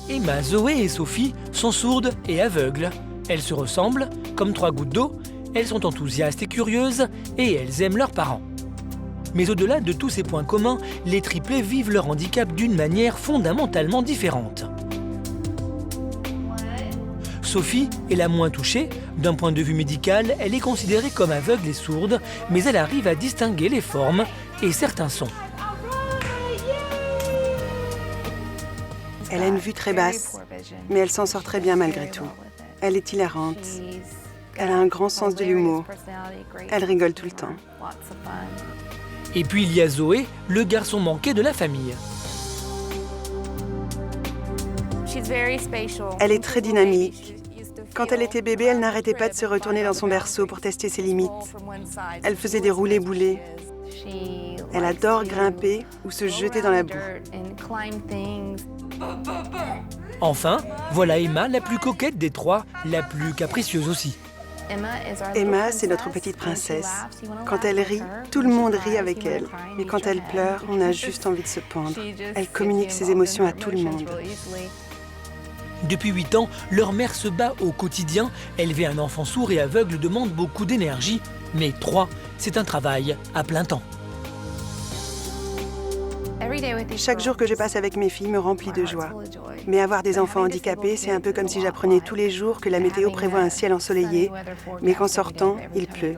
Emma, Zoé et Sophie sont sourdes et aveugles. Elles se ressemblent, comme 3 gouttes d'eau, elles sont enthousiastes et curieuses et elles aiment leurs parents. Mais au-delà de tous ces points communs, les triplés vivent leur handicap d'une manière fondamentalement différente. Sophie est la moins touchée. D'un point de vue médical, elle est considérée comme aveugle et sourde, mais elle arrive à distinguer les formes et certains sons. Elle a une vue très basse, mais elle s'en sort très bien malgré tout. Elle est hilarante. Elle a un grand sens de l'humour. Elle rigole tout le temps. Et puis il y a Zoé, le garçon manqué de la famille. Elle est très dynamique. Quand elle était bébé, elle n'arrêtait pas de se retourner dans son berceau pour tester ses limites. Elle faisait des roulés-boulés. Elle adore grimper ou se jeter dans la boue. Enfin, voilà Emma, la plus coquette des trois, la plus capricieuse aussi. Emma, c'est notre petite princesse. Quand elle rit, tout le monde rit avec elle. Mais quand elle pleure, on a juste envie de se pendre. Elle communique ses émotions à tout le monde. Depuis 8 ans, leur mère se bat au quotidien. Élever un enfant sourd et aveugle demande beaucoup d'énergie. Mais 3, c'est un travail à plein temps. Chaque jour que je passe avec mes filles me remplit de joie. Mais avoir des enfants handicapés, c'est un peu comme si j'apprenais tous les jours que la météo prévoit un ciel ensoleillé, mais qu'en sortant, il pleut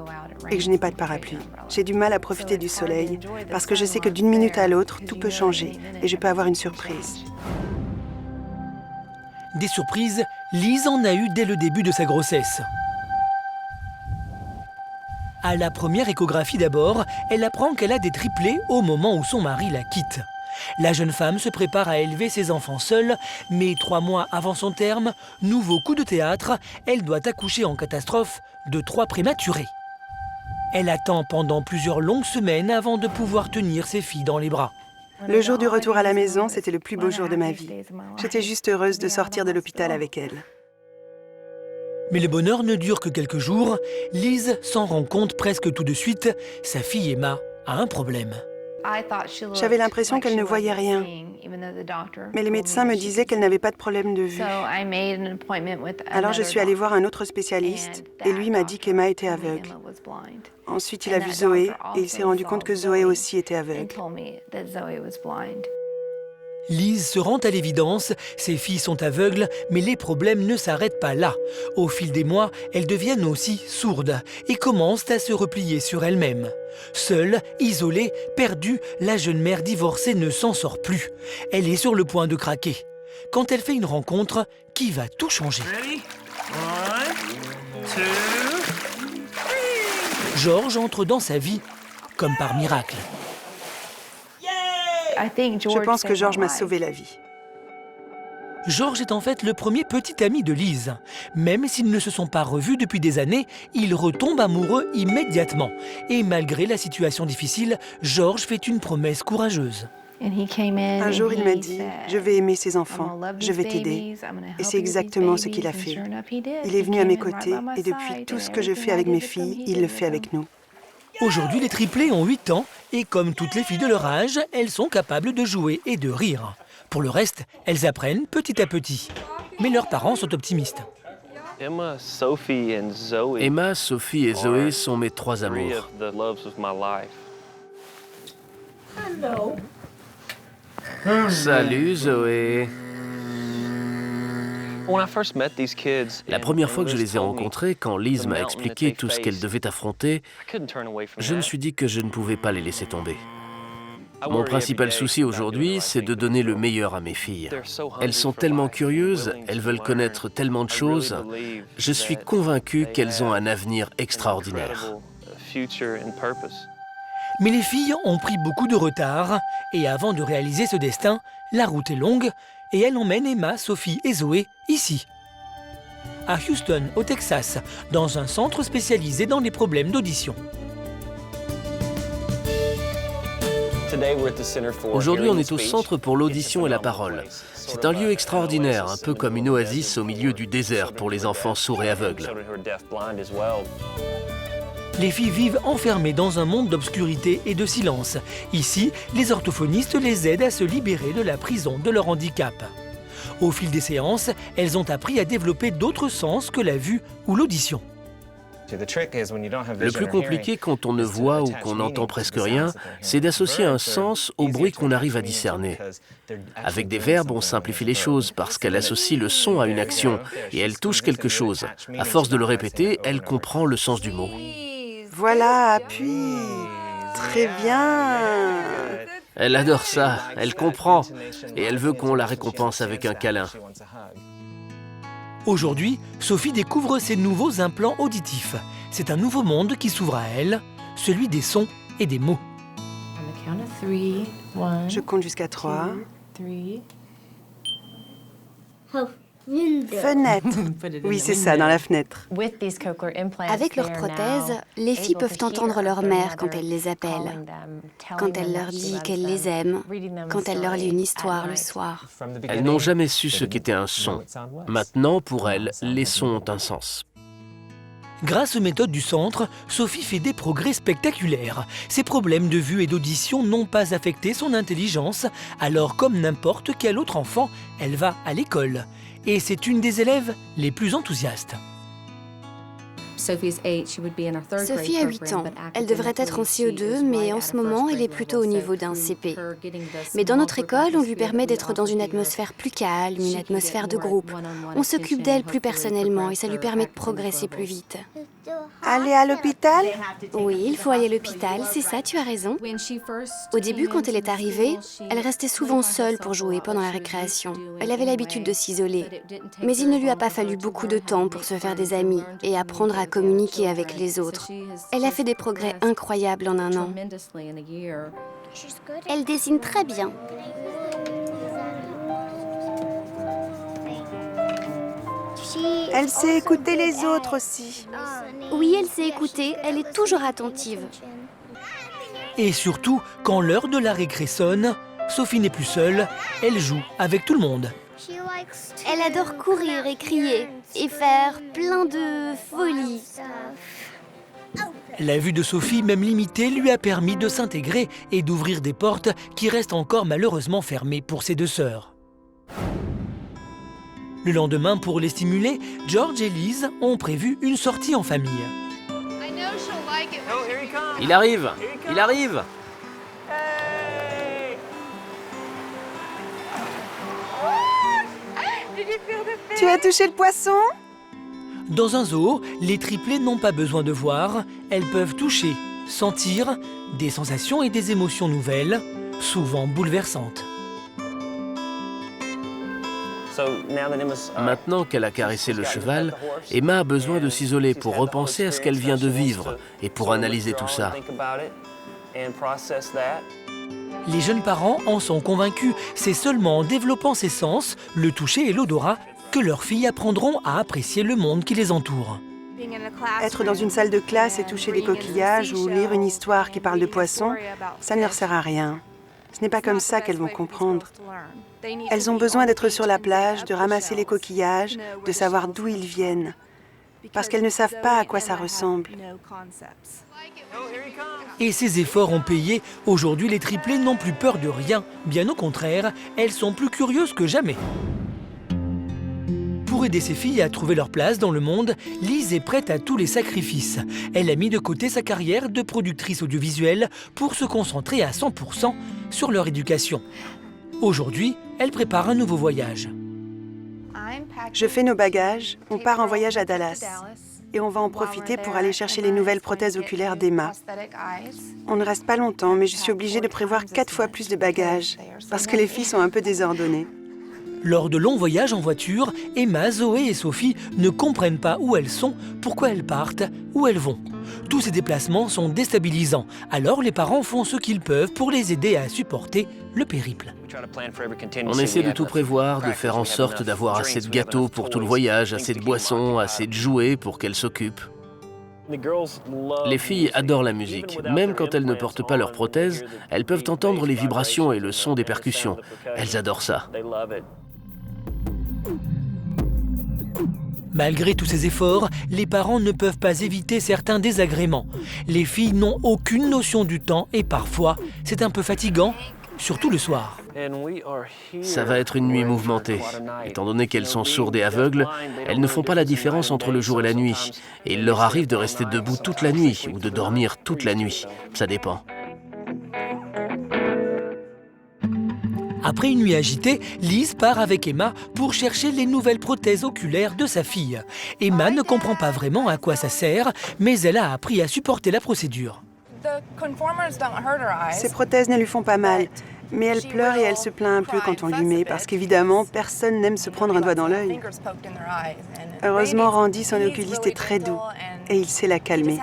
et que je n'ai pas de parapluie. J'ai du mal à profiter du soleil parce que je sais que d'une minute à l'autre, tout peut changer et je peux avoir une surprise. Des surprises, Lise en a eu dès le début de sa grossesse. À la première échographie d'abord, elle apprend qu'elle a des triplés au moment où son mari la quitte. La jeune femme se prépare à élever ses enfants seule, mais 3 mois avant son terme, nouveau coup de théâtre, elle doit accoucher en catastrophe de 3 prématurés. Elle attend pendant plusieurs longues semaines avant de pouvoir tenir ses filles dans les bras. Le jour du retour à la maison, c'était le plus beau jour de ma vie. J'étais juste heureuse de sortir de l'hôpital avec elle. Mais le bonheur ne dure que quelques jours. Lise s'en rend compte presque tout de suite. Sa fille Emma a un problème. J'avais l'impression qu'elle ne voyait rien. Mais les médecins me disaient qu'elle n'avait pas de problème de vue. Alors je suis allée voir un autre spécialiste et lui m'a dit qu'Emma était aveugle. Ensuite, il a vu Zoé et il s'est rendu compte que Zoé aussi était aveugle. Lise se rend à l'évidence, ses filles sont aveugles, mais les problèmes ne s'arrêtent pas là. Au fil des mois, elles deviennent aussi sourdes et commencent à se replier sur elles-mêmes. Seule, isolée, perdue, la jeune mère divorcée ne s'en sort plus. Elle est sur le point de craquer. Quand elle fait une rencontre qui va tout changer. Georges entre dans sa vie comme par miracle. Je pense que Georges m'a sauvé la vie. Georges est en fait le premier petit ami de Lise. Même s'ils ne se sont pas revus depuis des années, ils retombent amoureux immédiatement. Et malgré la situation difficile, Georges fait une promesse courageuse. Un jour, il m'a dit « Je vais aimer ces enfants, je vais t'aider ». Et c'est exactement ce qu'il a fait. Il est venu à mes côtés et depuis, tout ce que je fais avec mes filles, il le fait avec nous. Aujourd'hui, les triplés ont 8 ans et comme toutes les filles de leur âge, elles sont capables de jouer et de rire. Pour le reste, elles apprennent petit à petit. Mais leurs parents sont optimistes. Emma, Sophie et Zoé sont mes 3 amours. Salut Zoé. La première fois que je les ai rencontrés, quand Lise m'a expliqué tout ce qu'elles devaient affronter, je me suis dit que je ne pouvais pas les laisser tomber. Mon principal souci aujourd'hui, c'est de donner le meilleur à mes filles. Elles sont tellement curieuses, elles veulent connaître tellement de choses. Je suis convaincu qu'elles ont un avenir extraordinaire. Mais les filles ont pris beaucoup de retard et avant de réaliser ce destin, la route est longue et elle emmène Emma, Sophie et Zoé ici. À Houston, au Texas, dans un centre spécialisé dans les problèmes d'audition. Aujourd'hui, on est au Centre pour l'audition et la parole. C'est un lieu extraordinaire, un peu comme une oasis au milieu du désert pour les enfants sourds et aveugles. Les filles vivent enfermées dans un monde d'obscurité et de silence. Ici, les orthophonistes les aident à se libérer de la prison de leur handicap. Au fil des séances, elles ont appris à développer d'autres sens que la vue ou l'audition. Le plus compliqué quand on ne voit ou qu'on n'entend presque rien, c'est d'associer un sens au bruit qu'on arrive à discerner. Avec des verbes, on simplifie les choses parce qu'elle associe le son à une action et elle touche quelque chose. À force de le répéter, elle comprend le sens du mot. Voilà, appuie. Très bien. Elle adore ça, elle comprend et elle veut qu'on la récompense avec un câlin. Aujourd'hui, Sophie découvre ses nouveaux implants auditifs. C'est un nouveau monde qui s'ouvre à elle, celui des sons et des mots. Je compte jusqu'à 3. Fenêtre. Oui, c'est ça, dans la fenêtre. Avec leurs prothèses, les filles peuvent entendre leur mère quand elle les appelle, quand elle leur dit qu'elle les aime, quand elle leur lit une histoire le soir. Elles n'ont jamais su ce qu'était un son. Maintenant, pour elles, les sons ont un sens. Grâce aux méthodes du centre, Sophie fait des progrès spectaculaires. Ses problèmes de vue et d'audition n'ont pas affecté son intelligence, alors comme n'importe quel autre enfant, elle va à l'école. Et c'est une des élèves les plus enthousiastes. Sophie a 8 ans. Elle devrait être en CE2, mais en ce moment, elle est plutôt au niveau d'un CP. Mais dans notre école, on lui permet d'être dans une atmosphère plus calme, une atmosphère de groupe. On s'occupe d'elle plus personnellement et ça lui permet de progresser plus vite. Aller à l'hôpital? Oui, il faut aller à l'hôpital, c'est ça, tu as raison. Au début, quand elle est arrivée, elle restait souvent seule pour jouer pendant la récréation. Elle avait l'habitude de s'isoler. Mais il ne lui a pas fallu beaucoup de temps pour se faire des amis et apprendre à communiquer avec les autres. Elle a fait des progrès incroyables en un an. Elle dessine très bien. Elle sait écouter les autres aussi. Oui, elle sait écouter, elle est toujours attentive. Et surtout, quand l'heure de la récré sonne, Sophie n'est plus seule, elle joue avec tout le monde. Elle adore courir et crier et faire plein de folies. La vue de Sophie, même limitée, lui a permis de s'intégrer et d'ouvrir des portes qui restent encore malheureusement fermées pour ses deux sœurs. Le lendemain, pour les stimuler, George et Liz ont prévu une sortie en famille. Il arrive! Il arrive! Tu as touché le poisson? Dans un zoo, les triplés n'ont pas besoin de voir, elles peuvent toucher, sentir des sensations et des émotions nouvelles, souvent bouleversantes. Maintenant qu'elle a caressé le cheval, Emma a besoin de s'isoler pour repenser à ce qu'elle vient de vivre et pour analyser tout ça. Les jeunes parents en sont convaincus, c'est seulement en développant ses sens, le toucher et l'odorat, que leurs filles apprendront à apprécier le monde qui les entoure. Être dans une salle de classe et toucher des coquillages ou lire une histoire qui parle de poissons, ça ne leur sert à rien. Ce n'est pas comme ça qu'elles vont comprendre. Elles ont besoin d'être sur la plage, de ramasser les coquillages, de savoir d'où ils viennent, parce qu'elles ne savent pas à quoi ça ressemble. Et ces efforts ont payé. Aujourd'hui, les triplés n'ont plus peur de rien. Bien au contraire, elles sont plus curieuses que jamais. Pour aider ses filles à trouver leur place dans le monde, Liz est prête à tous les sacrifices. Elle a mis de côté sa carrière de productrice audiovisuelle pour se concentrer à 100% sur leur éducation. Aujourd'hui, elle prépare un nouveau voyage. Je fais nos bagages, on part en voyage à Dallas. Et on va en profiter pour aller chercher les nouvelles prothèses oculaires d'Emma. On ne reste pas longtemps, mais je suis obligée de prévoir 4 fois plus de bagages, parce que les filles sont un peu désordonnées. Lors de longs voyages en voiture, Emma, Zoé et Sophie ne comprennent pas où elles sont, pourquoi elles partent, où elles vont. Tous ces déplacements sont déstabilisants, alors les parents font ce qu'ils peuvent pour les aider à supporter le périple. On essaie de tout prévoir, de faire en sorte d'avoir assez de gâteaux pour tout le voyage, assez de boissons, assez de jouets pour qu'elles s'occupent. Les filles adorent la musique. Même quand elles ne portent pas leurs prothèses, elles peuvent entendre les vibrations et le son des percussions. Elles adorent ça. Malgré tous ces efforts, les parents ne peuvent pas éviter certains désagréments. Les filles n'ont aucune notion du temps et parfois, c'est un peu fatigant, surtout le soir. Ça va être une nuit mouvementée. Étant donné qu'elles sont sourdes et aveugles, elles ne font pas la différence entre le jour et la nuit. Et il leur arrive de rester debout toute la nuit ou de dormir toute la nuit. Ça dépend. Après une nuit agitée, Liz part avec Emma pour chercher les nouvelles prothèses oculaires de sa fille. Emma ne comprend pas vraiment à quoi ça sert, mais elle a appris à supporter la procédure. Ces prothèses ne lui font pas mal, mais elle pleure et elle se plaint un peu quand on lui met, parce qu'évidemment, personne n'aime se prendre un doigt dans l'œil. Heureusement, Randy, son oculiste, est très doux et il sait la calmer.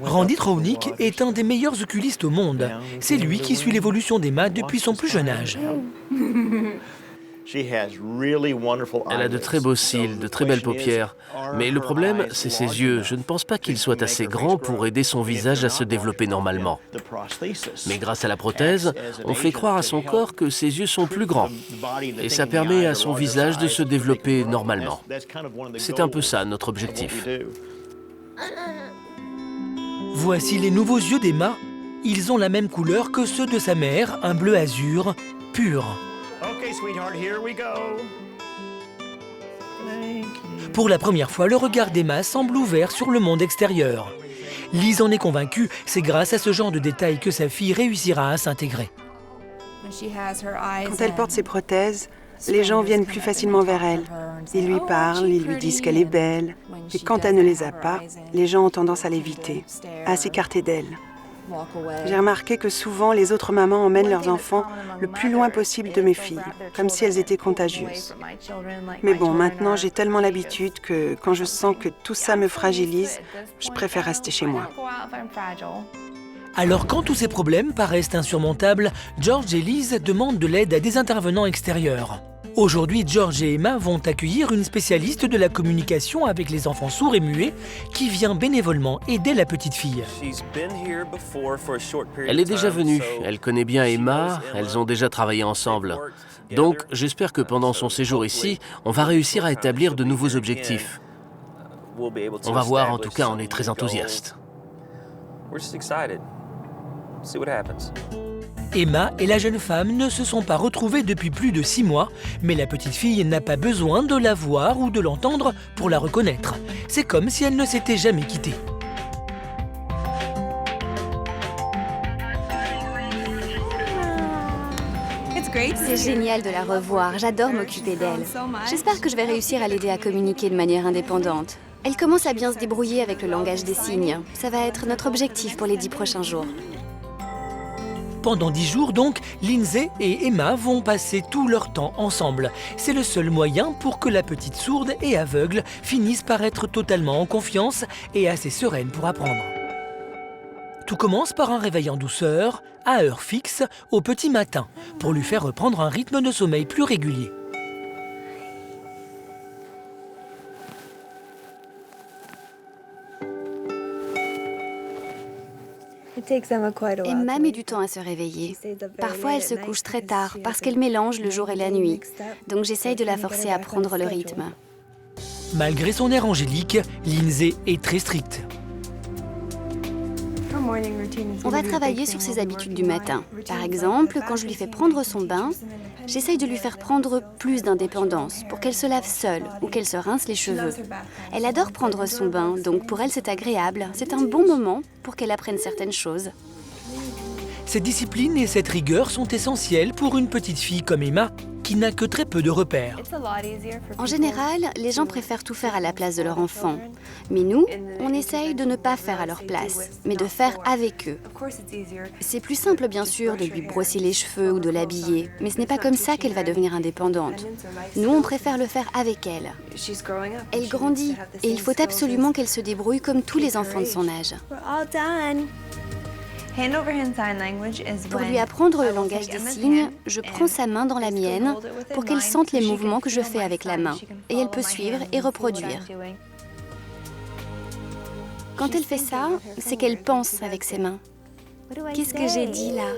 Randy Tronick est un des meilleurs oculistes au monde. C'est lui qui suit l'évolution d'Emma depuis son plus jeune âge. Elle a de très beaux cils, de très belles paupières. Mais le problème, c'est ses yeux. Je ne pense pas qu'ils soient assez grands pour aider son visage à se développer normalement. Mais grâce à la prothèse, on fait croire à son corps que ses yeux sont plus grands. Et ça permet à son visage de se développer normalement. C'est un peu ça, notre objectif. Voici les nouveaux yeux d'Emma. Ils ont la même couleur que ceux de sa mère, un bleu azur pur. Pour la première fois, le regard d'Emma semble ouvert sur le monde extérieur. Liz en est convaincue, c'est grâce à ce genre de détails que sa fille réussira à s'intégrer. Quand elle porte ses prothèses, les gens viennent plus facilement vers elle. Ils lui parlent, ils lui disent qu'elle est belle. Et quand elle ne les a pas, les gens ont tendance à l'éviter, à s'écarter d'elle. J'ai remarqué que souvent, les autres mamans emmènent leurs enfants le plus loin possible de mes filles, comme si elles étaient contagieuses. Mais bon, maintenant, j'ai tellement l'habitude que quand je sens que tout ça me fragilise, je préfère rester chez moi. Alors quand tous ces problèmes paraissent insurmontables, George et Liz demandent de l'aide à des intervenants extérieurs. Aujourd'hui, George et Emma vont accueillir une spécialiste de la communication avec les enfants sourds et muets qui vient bénévolement aider la petite fille. Elle est déjà venue, elle connaît bien Emma, elles ont déjà travaillé ensemble. Donc, j'espère que pendant son séjour ici, on va réussir à établir de nouveaux objectifs. On va voir, en tout cas, on est très enthousiastes. Emma et la jeune femme ne se sont pas retrouvées depuis plus de 6 mois, mais la petite fille n'a pas besoin de la voir ou de l'entendre pour la reconnaître. C'est comme si elle ne s'était jamais quittée. C'est génial de la revoir, j'adore m'occuper d'elle. J'espère que je vais réussir à l'aider à communiquer de manière indépendante. Elle commence à bien se débrouiller avec le langage des signes. Ça va être notre objectif pour les 10 prochains jours. Pendant 10 jours donc, Lindsay et Emma vont passer tout leur temps ensemble. C'est le seul moyen pour que la petite sourde et aveugle finisse par être totalement en confiance et assez sereine pour apprendre. Tout commence par un réveil en douceur, à heure fixe, au petit matin, pour lui faire reprendre un rythme de sommeil plus régulier. Emma met du temps à se réveiller. Parfois, elle se couche très tard parce qu'elle mélange le jour et la nuit. Donc, j'essaye de la forcer à prendre le rythme. Malgré son air angélique, Lindsay est très stricte. On va travailler sur ses habitudes du matin. Par exemple, quand je lui fais prendre son bain, j'essaye de lui faire prendre plus d'indépendance pour qu'elle se lave seule ou qu'elle se rince les cheveux. Elle adore prendre son bain, donc pour elle c'est agréable. C'est un bon moment pour qu'elle apprenne certaines choses. Cette discipline et cette rigueur sont essentielles pour une petite fille comme Emma, qui n'a que très peu de repères. En général, les gens préfèrent tout faire à la place de leur enfant. Mais nous, on essaye de ne pas faire à leur place, mais de faire avec eux. C'est plus simple, bien sûr, de lui brosser les cheveux ou de l'habiller, mais ce n'est pas comme ça qu'elle va devenir indépendante. Nous, on préfère le faire avec elle. Elle grandit, et il faut absolument qu'elle se débrouille comme tous les enfants de son âge. Pour lui apprendre le langage des signes, je prends sa main dans la mienne pour qu'elle sente les mouvements que je fais avec la main. Et elle peut suivre et reproduire. Quand elle fait ça, c'est qu'elle pense avec ses mains. Qu'est-ce que j'ai dit là?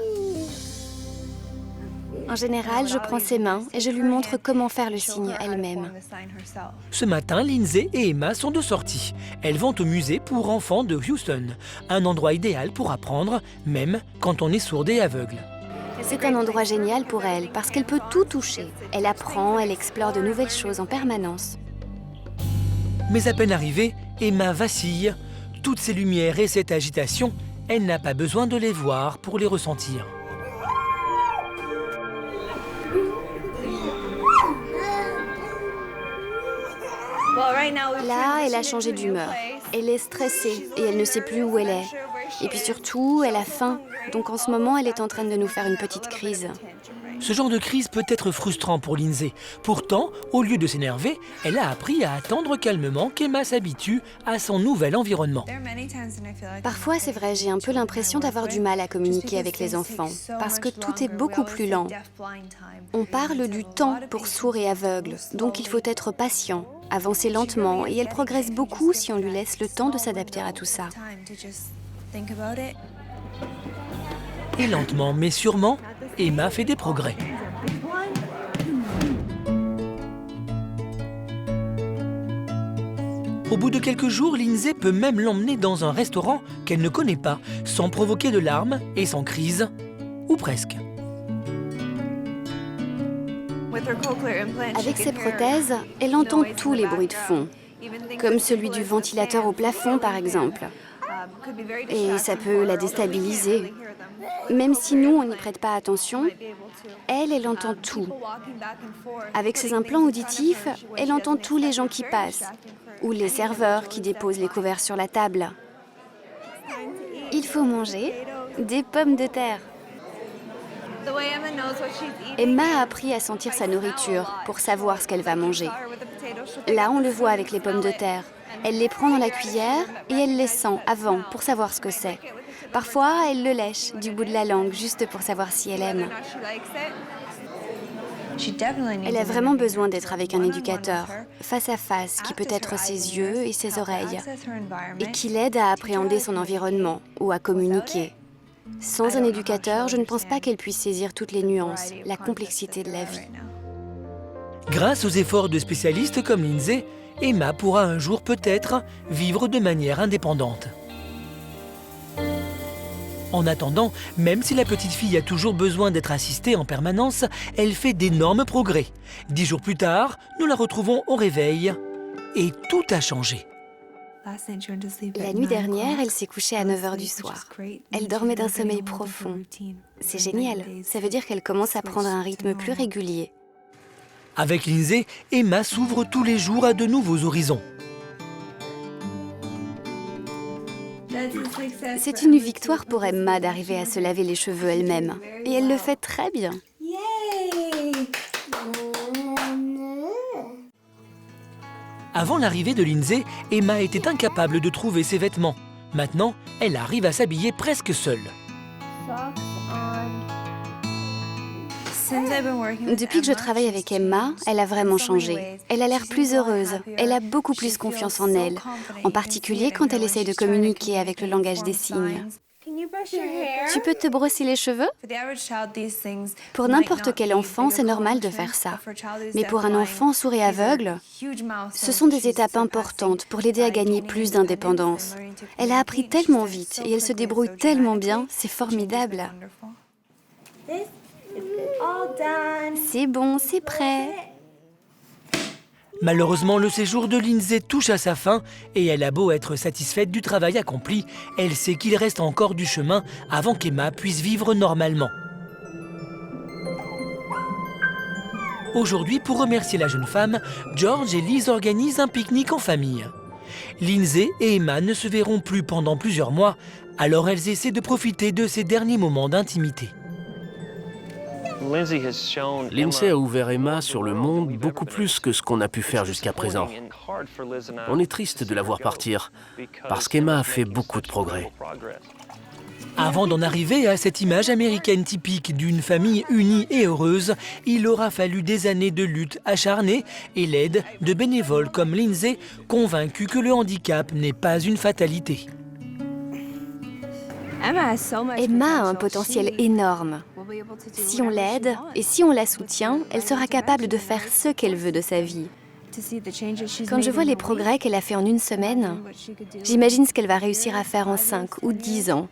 En général, je prends ses mains et je lui montre comment faire le signe elle-même. Ce matin, Lindsay et Emma sont de sortie. Elles vont au musée pour enfants de Houston, un endroit idéal pour apprendre, même quand on est sourd et aveugle. C'est un endroit génial pour elle parce qu'elle peut tout toucher. Elle apprend, elle explore de nouvelles choses en permanence. Mais à peine arrivée, Emma vacille. Toutes ces lumières et cette agitation, elle n'a pas besoin de les voir pour les ressentir. Là, elle a changé d'humeur. Elle est stressée et elle ne sait plus où elle est. Et puis surtout, elle a faim. Donc en ce moment, elle est en train de nous faire une petite crise. Ce genre de crise peut être frustrant pour Lindsay. Pourtant, au lieu de s'énerver, elle a appris à attendre calmement qu'Emma s'habitue à son nouvel environnement. Parfois, c'est vrai, j'ai un peu l'impression d'avoir du mal à communiquer avec les enfants, parce que tout est beaucoup plus lent. On parle du temps pour sourds et aveugles, donc il faut être patient, avancer lentement, et elle progresse beaucoup si on lui laisse le temps de s'adapter à tout ça. Et lentement mais sûrement, Emma fait des progrès. Au bout de quelques jours, Lindsay peut même l'emmener dans un restaurant qu'elle ne connaît pas, sans provoquer de larmes et sans crise, ou presque. Avec ses prothèses, elle entend tous les bruits de fond, comme celui du ventilateur au plafond par exemple. Et ça peut la déstabiliser. Même si nous, on n'y prête pas attention, elle entend tout. Avec ses implants auditifs, elle entend tous les gens qui passent, ou les serveurs qui déposent les couverts sur la table. Il faut manger des pommes de terre. Emma a appris à sentir sa nourriture pour savoir ce qu'elle va manger. Là, on le voit avec les pommes de terre. Elle les prend dans la cuillère et elle les sent avant pour savoir ce que c'est. Parfois, elle le lèche du bout de la langue juste pour savoir si elle aime. Elle a vraiment besoin d'être avec un éducateur, face à face, qui peut être ses yeux et ses oreilles, et qui l'aide à appréhender son environnement ou à communiquer. Sans un éducateur, je ne pense pas qu'elle puisse saisir toutes les nuances, la complexité de la vie. Grâce aux efforts de spécialistes comme Lindsay, Emma pourra un jour peut-être vivre de manière indépendante. En attendant, même si la petite fille a toujours besoin d'être assistée en permanence, elle fait d'énormes progrès. 10 jours plus tard, nous la retrouvons au réveil et tout a changé. La nuit dernière, elle s'est couchée à 9h du soir. Elle dormait d'un sommeil profond. C'est génial, ça veut dire qu'elle commence à prendre un rythme plus régulier. Avec Lindsay, Emma s'ouvre tous les jours à de nouveaux horizons. C'est une victoire pour Emma d'arriver à se laver les cheveux elle-même. Et elle le fait très bien. Avant l'arrivée de Lindsay, Emma était incapable de trouver ses vêtements. Maintenant, elle arrive à s'habiller presque seule. Depuis que je travaille avec Emma, elle a vraiment changé. Elle a l'air plus heureuse. Elle a beaucoup plus confiance en elle, en particulier quand elle essaye de communiquer avec le langage des signes. Tu peux te brosser les cheveux? Pour n'importe quel enfant, c'est normal de faire ça. Mais pour un enfant sourd et aveugle, ce sont des étapes importantes pour l'aider à gagner plus d'indépendance. Elle a appris tellement vite et elle se débrouille tellement bien, c'est formidable. C'est bon, c'est prêt. Malheureusement, le séjour de Lindsay touche à sa fin et elle a beau être satisfaite du travail accompli, elle sait qu'il reste encore du chemin avant qu'Emma puisse vivre normalement. Aujourd'hui, pour remercier la jeune femme, George et Liz organisent un pique-nique en famille. Lindsay et Emma ne se verront plus pendant plusieurs mois, alors elles essaient de profiter de ces derniers moments d'intimité. Lindsay a ouvert Emma sur le monde beaucoup plus que ce qu'on a pu faire jusqu'à présent. On est triste de la voir partir, parce qu'Emma a fait beaucoup de progrès. Avant d'en arriver à cette image américaine typique d'une famille unie et heureuse, il aura fallu des années de lutte acharnée et l'aide de bénévoles comme Lindsay, convaincus que le handicap n'est pas une fatalité. Emma a un potentiel énorme. Si on l'aide et si on la soutient, elle sera capable de faire ce qu'elle veut de sa vie. Quand je vois les progrès qu'elle a fait en une semaine, j'imagine ce qu'elle va réussir à faire en 5 ou 10 ans.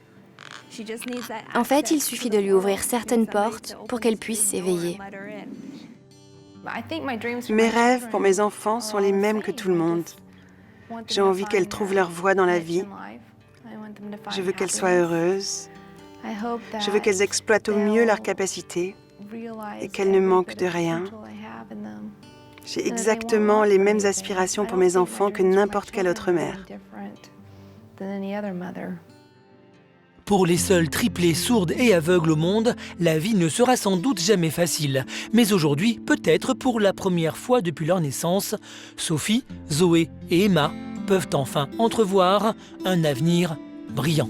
En fait, il suffit de lui ouvrir certaines portes pour qu'elle puisse s'éveiller. Mes rêves pour mes enfants sont les mêmes que tout le monde. J'ai envie qu'elles trouvent leur voie dans la vie. Je veux qu'elles soient heureuses. Je veux qu'elles exploitent au mieux leurs capacités et qu'elles ne manquent de rien. J'ai exactement les mêmes aspirations pour mes enfants que n'importe quelle autre mère. Pour les seules triplées sourdes et aveugles au monde, la vie ne sera sans doute jamais facile. Mais aujourd'hui, peut-être pour la première fois depuis leur naissance, Sophie, Zoé et Emma peuvent enfin entrevoir un avenir brillant.